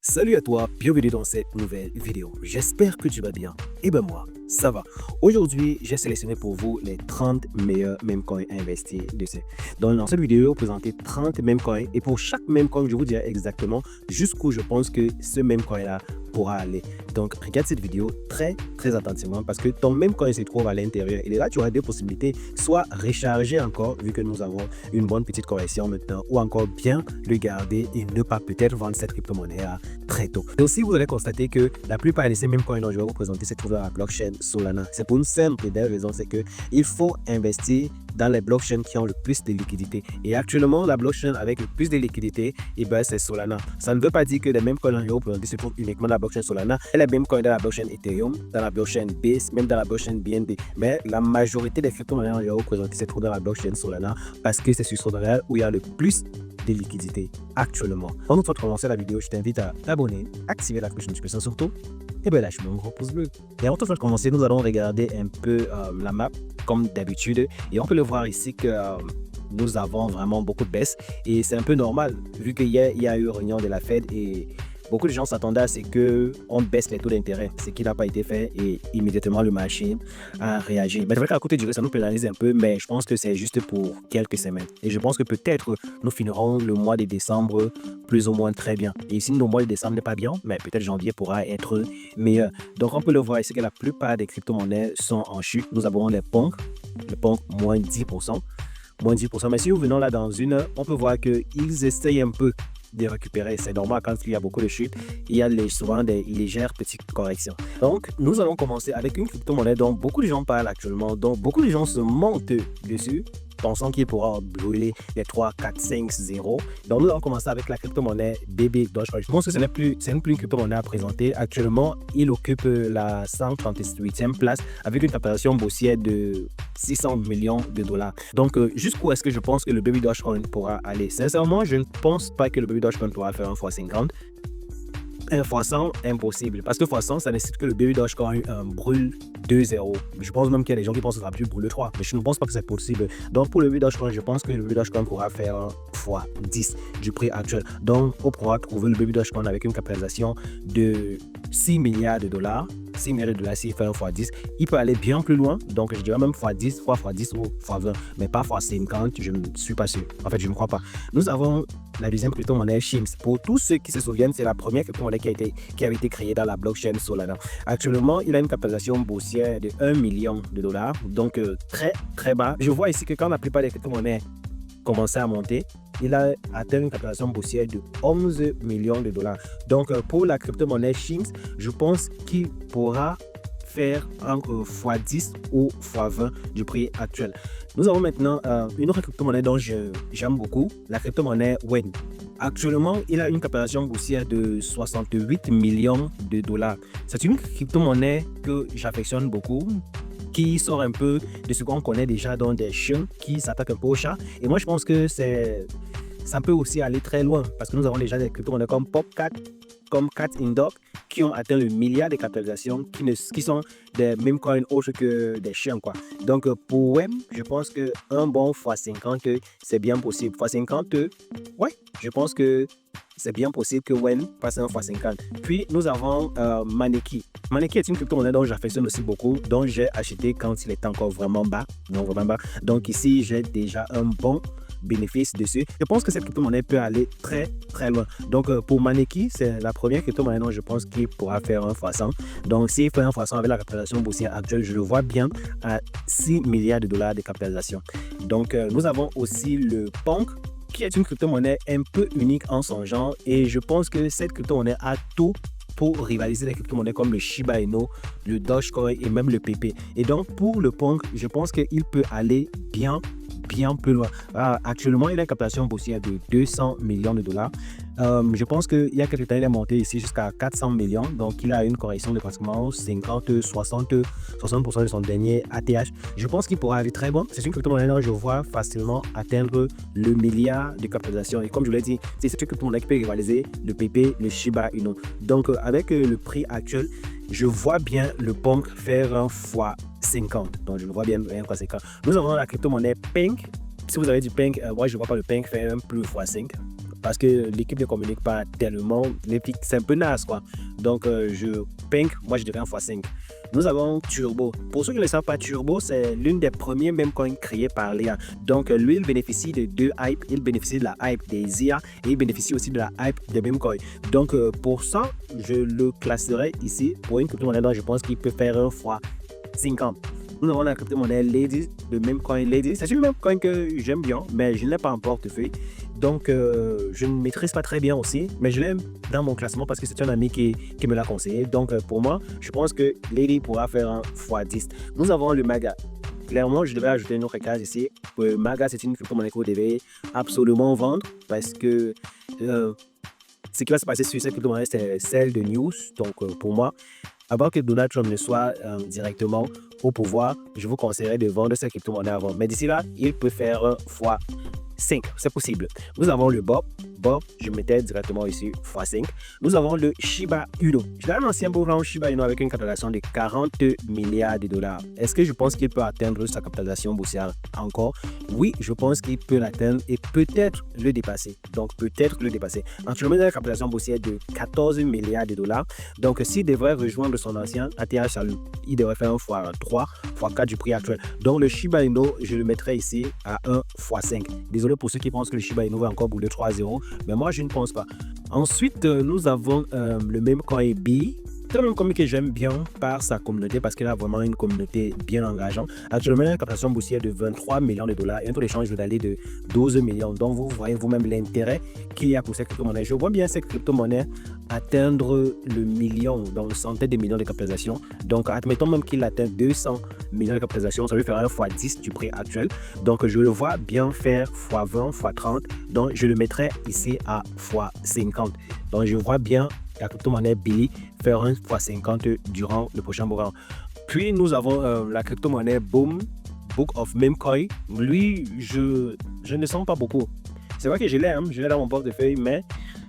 Salut à toi, bienvenue dans cette nouvelle vidéo. J'espère que tu vas bien. Et ben moi, ça va. Aujourd'hui, j'ai sélectionné pour vous les 30 meilleurs meme coins à investir dessus. Donc, dans cette vidéo, je vais vous présenter 30 meme coins et pour chaque meme coin, je vous dirai exactement jusqu'où je pense que ce meme coin-là pourra aller. Donc, regarde cette vidéo très attentivement parce que ton meme coin se trouve à l'intérieur. Et là, tu auras deux possibilités, soit recharger encore, vu que nous avons une bonne petite correction maintenant, ou encore bien le garder et ne pas peut-être vendre cette crypto-monnaie très tôt. Et aussi, vous allez constater que la plupart de ces mêmes coins dont je vais vous présenter se trouvent dans la blockchain Solana. C'est pour une simple et belle raison, c'est que il faut investir dans les blockchains qui ont le plus de liquidité. Et actuellement, la blockchain avec le plus de liquidité, c'est Solana. Ça ne veut pas dire que les mêmes coins dont je vais vous présenter se trouvent uniquement dans la blockchain Solana, et les mêmes coins dans la blockchain Ethereum, dans la blockchain Base, même dans la blockchain BNB. Mais la majorité des crypto-monnaies dont je vais vous présenter se trouvent dans la blockchain Solana parce que c'est sur Solana où il y a le plus de liquidité actuellement. Avant de commencer la vidéo, je t'invite à t'abonner, activer la cloche de notification surtout, et bien lâche-moi un gros pouce bleu. Et avant de commencer, nous allons regarder un peu la map comme d'habitude et on peut le voir ici que nous avons vraiment beaucoup de baisse et c'est un peu normal vu qu'il y a eu réunion de la Fed et beaucoup de gens s'attendaient à ce qu'on baisse les taux d'intérêt, ce qui n'a pas été fait et immédiatement le marché a réagi. C'est vrai qu'à côté du reste, ça nous pénalise un peu, mais je pense que c'est juste pour quelques semaines. Et je pense que peut-être nous finirons le mois de décembre plus ou moins très bien. Et si le mois de décembre n'est pas bien, mais peut-être janvier pourra être meilleur. Donc on peut le voir ici que la plupart des crypto-monnaies sont en chute. Nous avons les Punk, le Punk moins 10%. Moins 10%. Mais si nous venons là dans une heure, on peut voir qu'ils essayent un peu de récupérer. C'est normal quand il y a beaucoup de chutes, il y a souvent des légères petites corrections. Donc, nous allons commencer avec une crypto-monnaie dont beaucoup de gens parlent actuellement, dont beaucoup de gens se montent dessus, pensant qu'il pourra brûler les 3, 4, 5, 0. Donc, nous allons commencer avec la crypto-monnaie BB Dogecoin. Je pense que ce n'est plus une crypto-monnaie à présenter. Actuellement, il occupe la 138e place avec une capitalisation boursière de 600 millions de dollars. Donc, jusqu'où est-ce que je pense que le Baby Dogecoin pourra aller? Sincèrement, je ne pense pas que le Baby Dogecoin pourra faire un x50. Un x100, impossible. Parce que x100, ça nécessite que le Baby Dogecoin brûle 2-0. Je pense même qu'il y a des gens qui pensent que ça va plus brûler 3. Mais je ne pense pas que c'est possible. Donc, pour le Baby Dogecoin, je pense que le Baby Dogecoin pourra faire un x10 du prix actuel. Donc, on pourra trouver le Baby Dogecoin avec une capitalisation de 6 milliards de dollars. 6 milliards de dollars s'il fait un x10. Il peut aller bien plus loin. Donc, je dirais même x10, x10 ou x20. Mais pas x50, je ne suis pas sûr. En fait, je ne crois pas. Nous avons la deuxième crypto-monnaie Shims. Pour tous ceux qui se souviennent, c'est la première crypto-monnaie qui avait été créée dans la blockchain Solana. Actuellement, il a une capitalisation boursière de 1 million de dollars. Donc, très bas. Je vois ici que quand la plupart des crypto-monnaies commençaient à monter, il a atteint une capitalisation boursière de 11 millions de dollars. Donc, pour la crypto-monnaie Shims, je pense qu'il pourra faire un x10 ou x20 du prix actuel. Nous avons maintenant une autre crypto-monnaie dont j'aime beaucoup, la crypto-monnaie WEN. Actuellement, il a une capitalisation boursière de 68 millions de dollars. C'est une crypto-monnaie que j'affectionne beaucoup, qui sort un peu de ce qu'on connaît déjà dans des chiens qui s'attaquent un peu aux chats. Et moi, je pense que ça peut aussi aller très loin parce que nous avons déjà des crypto-monnaies comme Popcat, comme Cat Indoc, qui ont atteint le milliard de capitalisation, qui sont des mêmes coins autres que des chiens, quoi. Donc, pour WEM, je pense qu'un bon x50, c'est bien possible. x50, ouais, je pense que c'est bien possible que WEM passe un x50. Puis, nous avons Maneki. Maneki est une crypto-monnaie dont j'affectionne aussi beaucoup, dont j'ai acheté quand il était encore vraiment bas. Non, vraiment bas. Donc, ici, j'ai déjà un bon bénéfice dessus. Je pense que cette crypto-monnaie peut aller très loin. Donc, pour Maneki, c'est la première crypto-monnaie dont je pense qu'il pourra faire un x100. Donc, s'il fait un x100 avec la capitalisation boursière actuelle, je le vois bien à 6 milliards de dollars de capitalisation. Donc, nous avons aussi le Punk, qui est une crypto-monnaie un peu unique en son genre. Et je pense que cette crypto-monnaie a tout pour rivaliser les crypto-monnaies comme le Shiba Inu, le Dogecoin et même le PP. Et donc, pour le Punk, je pense qu'il peut aller bien plus loin. Actuellement, il a une capitalisation boursière de 200 millions de dollars. Je pense qu'il y a quelques temps, il est monté ici jusqu'à 400 millions. Donc, il a une correction de pratiquement 60% de son dernier ATH. Je pense qu'il pourra aller très bon. C'est une crypto-monnaie dont je vois facilement atteindre le milliard de capitalisation. Et comme je vous l'ai dit, c'est une crypto-monnaie qui peut rivaliser le PP, le Shiba Inu. Donc, avec le prix actuel, je vois bien le Punk faire un x50. Donc, je le vois bien un x50. Nous avons la crypto-monnaie Pink. Si vous avez du Pink, moi, je ne vois pas le Pink faire un plus x5. parce que l'équipe ne communique pas tellement. L'équipe, c'est un peu naze, quoi. Donc, moi, je dirais en x5. Nous avons Turbo. Pour ceux qui ne le savent pas, Turbo, c'est l'une des premiers meme coins créés par l'IA. Donc, lui, il bénéficie de deux hypes. Il bénéficie de la hype des IA et il bénéficie aussi de la hype des meme coins. Donc, pour ça, je le classerai ici pour une crypto-monnaie dont je pense qu'il peut faire un fois 50. Nous avons la crypto-monnaie Lady, le même coin Lady. C'est une même coin que j'aime bien, mais je ne l'ai pas en portefeuille. Donc, je ne maîtrise pas très bien aussi, mais je l'aime dans mon classement parce que c'est un ami qui me l'a conseillé. Donc, pour moi, je pense que Lady pourra faire un x10. Nous avons le Maga. Clairement, je devais ajouter une autre case ici. Le Maga, c'est une crypto-monnaie que vous devez absolument vendre parce que ce qui va se passer sur cette crypto-monnaie, c'est celle de news. Donc, pour moi, avant que Donald Trump ne soit directement au pouvoir, je vous conseillerais de vendre cette crypto-monnaie avant. Mais d'ici là, il peut faire x5, c'est possible. Nous avons le Bob. Je mettais directement ici x5. Nous avons le Shiba Inu. J'ai un ancien beau Shiba Inu avec une capitalisation de 40 milliards de dollars. Est-ce que je pense qu'il peut atteindre sa capitalisation boursière encore? Oui, je pense qu'il peut l'atteindre et peut-être le dépasser. Donc, peut-être le dépasser. Actuellement, il a une capitalisation boursière de 14 milliards de dollars. Donc, s'il devrait rejoindre son ancien ATH, il devrait faire un x3, x4 du prix actuel. Donc, le Shiba Inu, je le mettrai ici à 1 x5. Désolé pour ceux qui pensent que le Shiba Inu va encore bouler 3-0. Mais moi, je ne pense pas. Ensuite, nous avons le même coin B. C'est un même coin que j'aime bien par sa communauté parce qu'il a vraiment une communauté bien engageante. Actuellement, il a une capitalisation boursière de 23 millions de dollars et un taux d'échange d'aller de 12 millions. Donc, vous voyez vous-même l'intérêt qu'il y a pour cette crypto-monnaie. Je vois bien cette crypto-monnaie atteindre le million, donc centaines de millions de capitalisation. Donc, admettons même qu'il atteint 200 millions de capitalisation, ça lui fera un x10 du prix actuel. Donc, je le vois bien faire x20, x30. Donc, je le mettrai ici à x50. Donc, je vois bien la crypto-monnaie Billy faire un x50 durant le prochain bull run. Puis, nous avons la crypto-monnaie Boom, Book of Memecoin. Lui, je ne sens pas beaucoup. C'est vrai que je l'ai dans mon portefeuille, mais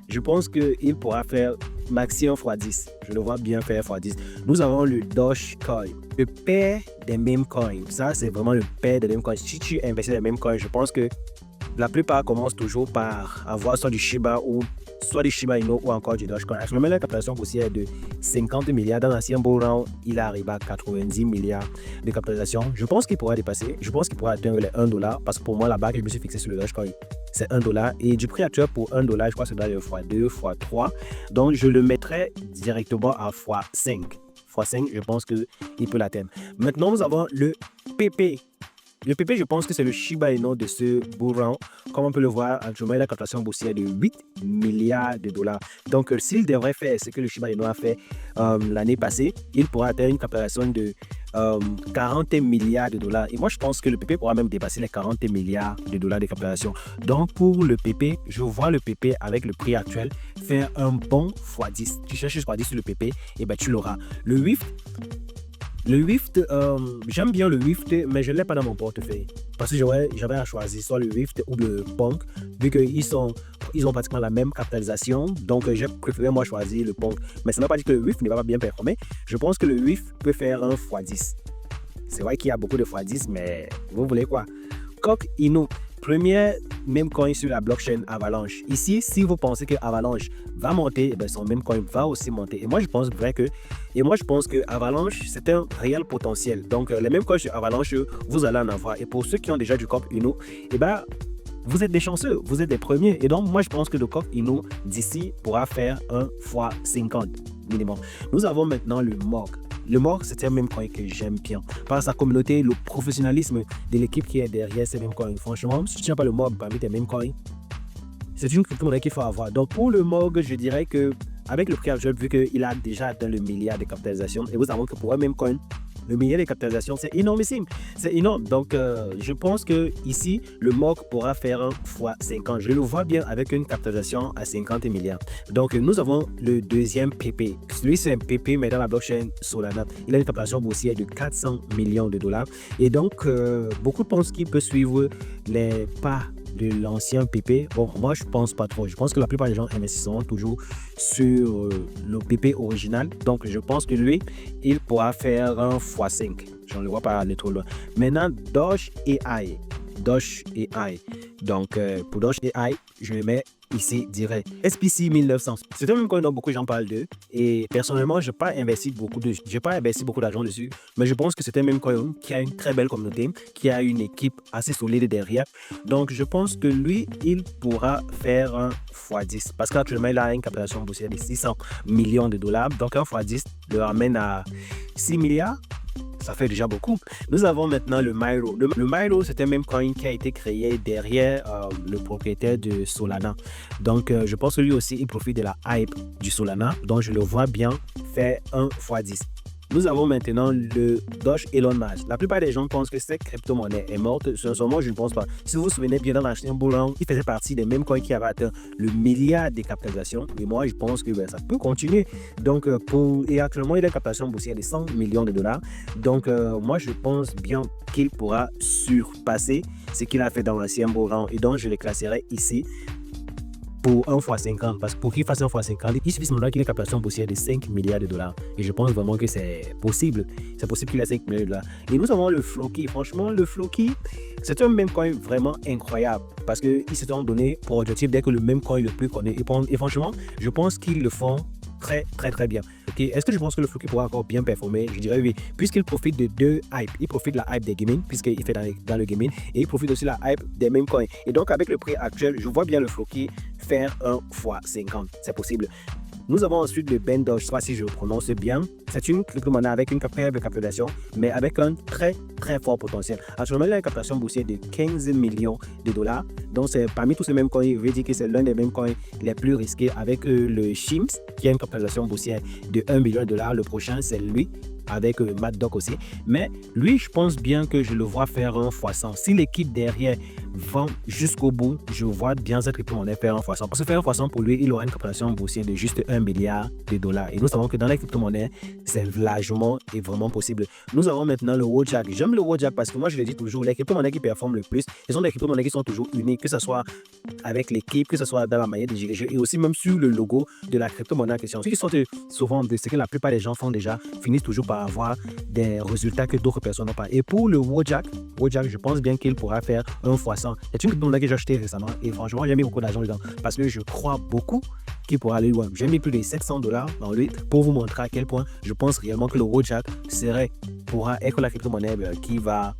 je pense qu'il pourra faire maxi un x10. Je le vois bien faire x10. Nous avons le Dogecoin, le père des memecoins. Ça, c'est vraiment le père des memecoins. Si tu investis dans les memecoins, je pense que la plupart commencent toujours par avoir soit du Shiba ou soit du Shiba Inu ou encore du Dogecoin. Actuellement, la capitalisation boursière est de 50 milliards. Dans l'ancien bull run, il arrive à 90 milliards de capitalisation. Je pense qu'il pourra dépasser. Je pense qu'il pourra atteindre les 1 dollar parce que pour moi, la barre que je me suis fixée sur le Dogecoin, c'est 1 dollar. Et du prix actuel pour 1 dollar, je crois que c'est dans le x2, x3. Donc, je le mettrai directement à x5. x5, je pense qu'il peut l'atteindre. Maintenant, nous avons le PP. Le PP, je pense que c'est le Shiba Inu de ce bull run. Comme on peut le voir, actuellement, il a une capitalisation boursière de 8 milliards de dollars. Donc, s'il devrait faire ce que le Shiba Inu a fait l'année passée, il pourra atteindre une capitalisation de 40 milliards de dollars. Et moi, je pense que le PP pourra même dépasser les 40 milliards de dollars de capitalisation. Donc, pour le PP, je vois le PP avec le prix actuel faire un bon x10. Tu cherches x10 sur le PP, et ben tu l'auras. Le WIFT, j'aime bien le WIFT, mais je ne l'ai pas dans mon portefeuille. Parce que j'avais à choisir soit le WIFT ou le Punk, vu qu'ils ont pratiquement la même capitalisation. Donc, j'ai préféré moi choisir le Punk. Mais ça ne veut pas dire que le WIFT ne va pas bien performer. Je pense que le WIFT peut faire un x10. C'est vrai qu'il y a beaucoup de x10, mais vous voulez quoi? Coq Inu. Premier meme coin sur la blockchain Avalanche. Ici, si vous pensez que Avalanche va monter, ben son meme coin va aussi monter. Et moi, je pense que Avalanche, c'est un réel potentiel. Donc, les mêmes coins sur Avalanche, vous allez en avoir. Et pour ceux qui ont déjà du Coq Inu, eh ben, vous êtes des chanceux, vous êtes des premiers. Et donc, moi, je pense que le Coq Inu d'ici pourra faire un x50 minimum. Nous avons maintenant le MOG. Le MOG, c'est un même coin que j'aime bien. Par sa communauté, le professionnalisme de l'équipe qui est derrière ces mêmes coins. Franchement, si tu n'as pas le MOG parmi tes mêmes coins, c'est une crypto-monnaie qu'il faut avoir. Donc, pour le MOG, je dirais que avec le prix actuel, vu qu'il a déjà atteint le milliard de capitalisation, et vous savez que pour un même coin, le milliard de capitalisation, c'est énormissime. C'est énorme. Donc, je pense que ici, le MOG pourra faire un x50. Je le vois bien avec une capitalisation à 50 milliards. Donc, nous avons le deuxième PP. Celui, c'est un PP, mais dans la blockchain Solana. Il a une capitalisation boursière de 400 millions de dollars. Et donc, beaucoup pensent qu'il peut suivre les pas de l'ancien PP. Bon, moi, je pense pas trop. Je pense que la plupart des gens investiront toujours sur le PP original. Donc, je pense que lui, il pourra faire un x5. Je ne le vois pas aller trop loin. Maintenant, Doge AI. Donc, pour Doge AI, je le mets ici direct. SPC 1900, c'est un même coin dont beaucoup de gens parlent d'eux et personnellement, je n'ai pas investi beaucoup d'argent dessus, mais je pense que c'est un même coin qui a une très belle communauté, qui a une équipe assez solide derrière. Donc, je pense que lui, il pourra faire un x10 parce qu'actuellement, il a une capitalisation boursière de 600 millions de dollars. Donc, un x10 le ramène à 6 milliards. Ça fait déjà beaucoup. Nous avons maintenant le Myro. Le Myro, c'est un même coin qui a été créé derrière le propriétaire de Solana. Donc, je pense que lui aussi, il profite de la hype du Solana. Donc, je le vois bien faire un x10. Nous avons maintenant le Doge Elon Musk. La plupart des gens pensent que cette crypto-monnaie est morte. Sincèrement, je ne pense pas. Si vous vous souvenez bien, dans l'ancien bull run, il faisait partie des mêmes coins qui avaient atteint le milliard de capitalisation. Et moi, je pense que ça peut continuer. Donc, et actuellement, il a une capitalisation boursière de 100 millions de dollars. Donc, moi, je pense bien qu'il pourra surpasser ce qu'il a fait dans l'ancien bull run. Et donc, je le classerai ici pour 1 x 50, parce que pour qu'il fasse 1 x 50, il suffit seulement qu'il ait une capitalisation boursière de 5 milliards de dollars. Et je pense vraiment que c'est possible. C'est possible qu'il ait 5 milliards de dollars. Et nous avons le Floki. Franchement, le Floki, c'est un même coin vraiment incroyable parce qu'ils se sont donné pour objectif d'être le même coin le plus connu. Et franchement, je pense qu'ils le font très bien. Okay. Est-ce que je pense que le Floki pourra encore bien performer? Je dirais oui, puisqu'il profite de deux hypes. Il profite de la hype des gaming, puisqu'il fait dans le gaming, et il profite aussi de la hype des mêmes coins. Et donc, avec le prix actuel, je vois bien le Floki faire 1 x 50. C'est possible. Nous avons ensuite le BEN Doge, je ne sais pas si je le prononce bien. C'est une crypto-monnaie avec une faible capitalisation, mais avec un très fort potentiel. Actuellement, il a une capitalisation boursière de 15 millions de dollars. Donc, c'est parmi tous ces mêmes coins, je vais dire que c'est l'un des mêmes coins les plus risqués avec le SHIMS, qui a une capitalisation boursière de 1 million de dollars. Le prochain, c'est lui, avec Mt. Gox aussi. Mais lui, je pense bien que je le vois faire un x100. Si l'équipe derrière vend jusqu'au bout, je vois bien cette crypto-monnaie faire un x100. Parce que faire un x100 pour lui, il aura une capitalisation boursière de juste 1 milliard de dollars. Et nous savons que dans les crypto-monnaies, c'est largement et vraiment possible. Nous avons maintenant le Wojak. J'aime le Wojak parce que moi, je le dis toujours, les crypto-monnaies qui performent le plus, ce sont des crypto-monnaies qui sont toujours uniques, que ce soit avec l'équipe, que ce soit dans la manière de gérer, et aussi même sur le logo de la crypto-monnaie en question. Ce qui sont souvent de ce que la plupart des gens font déjà, finissent toujours par avoir des résultats que d'autres personnes n'ont pas. Et pour le Wojak, je pense bien qu'il pourra faire un x100. C'est une crypto-monnaie que j'ai acheté récemment et franchement, j'ai mis beaucoup d'argent dedans parce que je crois beaucoup qu'il pourra aller loin. J'ai mis plus de 700 $ dans lui pour vous montrer à quel point je pense réellement que le Wojak pourra être la crypto-monnaie qui va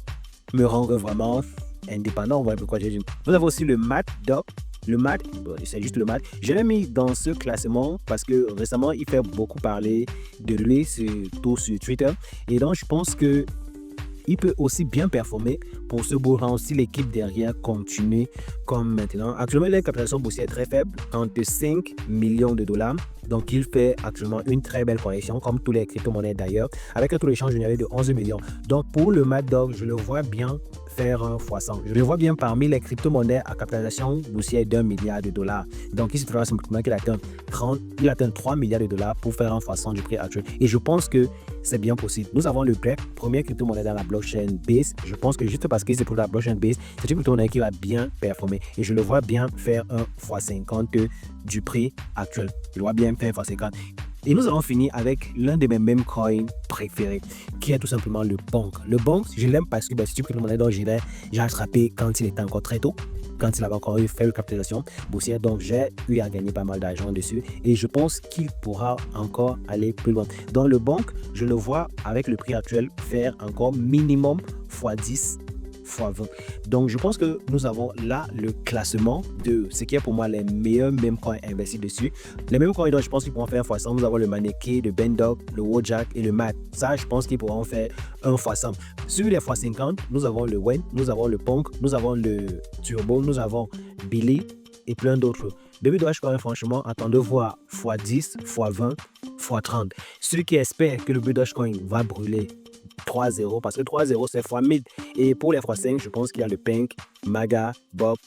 me rendre vraiment indépendant. Voilà pourquoi j'ai dit. Vous avez aussi le Mt. Gox. Le MAT, c'est juste le MAT. Je l'ai mis dans ce classement parce que récemment, il fait beaucoup parler de lui, surtout sur Twitter. Et donc, je pense que il peut aussi bien performer pour ce bull run si l'équipe derrière continue comme maintenant. Actuellement, il a une capitalisation boursière très faible, entre 5 millions de dollars. Donc, il fait actuellement une très belle correction, comme tous les crypto-monnaies d'ailleurs, avec un taux d'échange généré de 11 millions. Donc, pour le Mt. Gox, je le vois bien faire un x100. Je le vois bien parmi les crypto-monnaies à capitalisation boursière d'1 milliard de dollars. Donc, il se trouve simplement qu'il atteint 3 milliards de dollars pour faire un x100 du prix actuel. Et je pense que c'est bien possible. Nous avons le Black, première crypto-monnaie dans la blockchain Base. Je pense que juste parce qu'il c'est pour la blockchain Base, c'est une crypto-monnaie qui va bien performer. Et je le vois bien faire un x50 du prix actuel. Je le vois bien faire x50. Et nous avons fini avec l'un de mes mêmes coins préférés, qui est tout simplement le Bonk. Le Bonk, je l'aime parce que c'est une crypto-monnaie dont j'ai attrapé quand il était encore très tôt, quand il avait encore eu faible capitalisation boursière. Donc, j'ai eu à gagner pas mal d'argent dessus et je pense qu'il pourra encore aller plus loin. Dans le Bonk, je le vois avec le prix actuel faire encore minimum x10, x20. Donc, je pense que nous avons là le classement de ce qui est pour moi les meilleurs mêmes coins investis dessus. Les mêmes coins dont je pense qu'ils pourront faire un x100. Nous avons le Maneki, le BEN Doge, le Wojak et le MAT. Ça, je pense qu'ils pourront faire un x100. Sur les x50, nous avons le WEN, nous avons le Bonk, nous avons le Turbo, nous avons Billy et plein d'autres. Baby Dogecoin, franchement, attend de voir x10, x20, x30. Ceux qui espèrent que le Baby Dogecoin va brûler 3-0 parce que 3-0 c'est x1000 et pour les x5 je pense qu'il y a le Pink, Maga, Bob,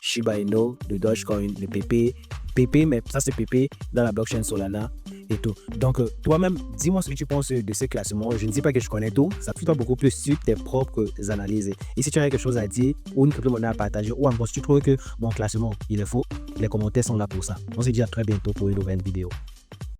Shiba Inu, le Dogecoin, le PP, mais ça c'est PP dans la blockchain Solana et tout. Donc toi-même dis-moi ce que tu penses de ce classement. Je ne dis pas que je connais tout, ça fait beaucoup plus sur tes propres analyses. Et si tu as quelque chose à dire ou une crypto-monnaie à partager ou encore si tu trouves que mon classement il est faux, les commentaires sont là pour ça. On se dit à très bientôt pour une nouvelle vidéo.